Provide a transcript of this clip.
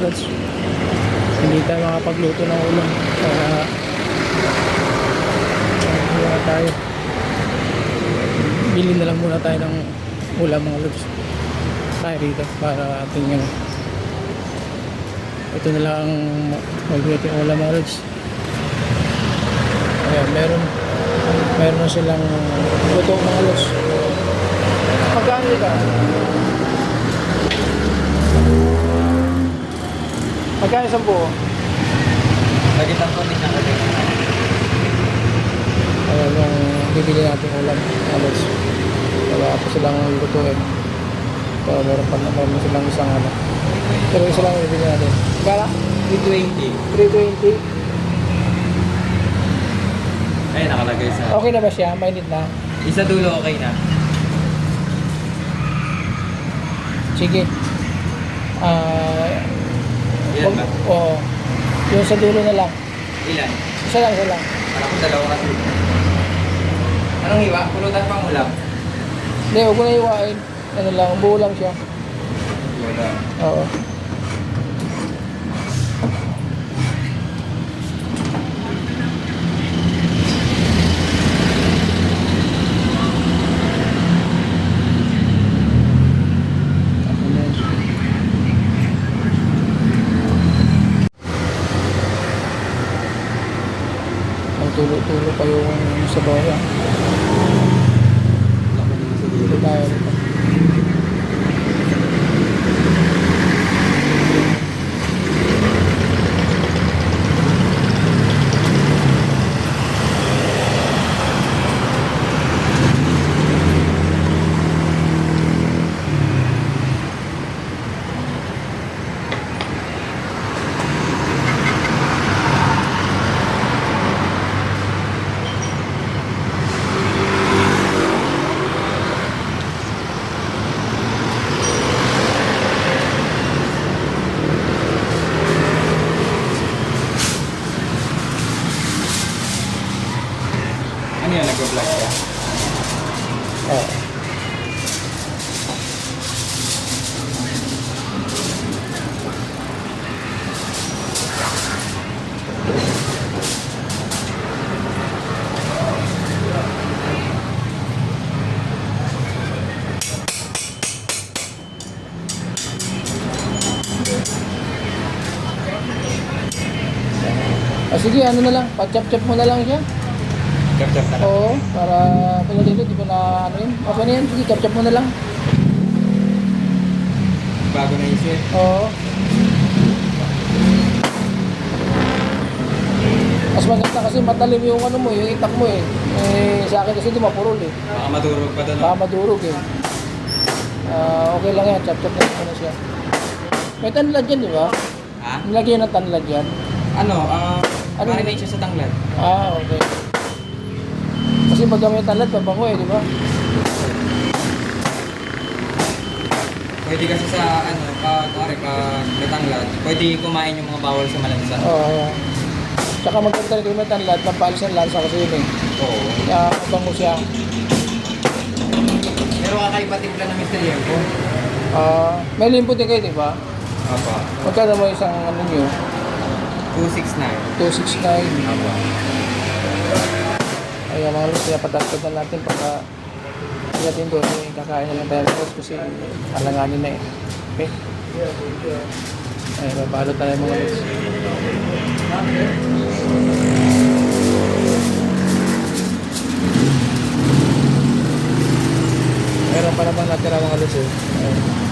lods. Hindi tayo makapagluto ng ulam. Kaya muna tayo. Bili na lang muna tayo ng ulam mga lods. Tayo rito para ating yun. Ito na lang ang mag-luto ng ulam mga lods. Ayan, meron na silang luto mga lods. Magkano ka? Magkano isang buo? Bagitan ko din ng kasi. Ayan yung bibili natin ulam alos. Wala pa silang lutuin. So meron silang isang ano. Pero isa lang yung bibili natin. Kala? 320. 320. Ay, nakalagay sa... Okay na ba siya? Mainit na? Isa dulo okay na. Sige. Ilan ba? Oo. Yung sa dulo na lang. Ilan? Isa lang. Parang dalawa kasi. Anong hiwa? Pulutan pang ulam? Hindi, huwag mo na iwain. Ano lang, buo lang siya. Wala. Oo. Tulo-tulo pa yung sa bawah. Dito tayo dito. Ano yan? Nag-vlog ka? Oo. Sige, ano na lang, pa-chop-chop mo na lang siya. Chop-chop na lang. Oo, para kaya dito, di ko na ano yun. Okay na yan, sige, chop-chop mo na lang. Bago na isip. Oo. Mas maganda kasi matalim yung ano mo, yung itak mo eh. Sa akin kasi di mapurol eh. Baka madurog pa doon. Baka madurog eh. Okay lang yan, chop-chop na lang siya. May tanlad yan, di ba? Ha? Nilagyan ng tanlad yan. Ano? Marinate siya sa tanglad. Okay. Kasi pag may tanlad, pabango eh, di ba? Pwede kasi sa pag may tanglad, pwede kumain yung mga bawal sa malansa. Oo. Tsaka maganda rin may tanlad, pampaalis ng lansa kasi yun eh. Oo. Kaya mabango siya. Pero kakaiba timpla ng Mr. Yempo. May limpo din kayo, di ba? Apa. Magkano mo isang ano nyo? 269. 269. Apa. Ayan mga lods, kaya patagtad na natin pagka natin doon, kakain na lang tayo lods kasi alanganin na eh. Okay? Ayan, babalo tayo mga lods. Meron pa naman natira mga lods eh. Ayan.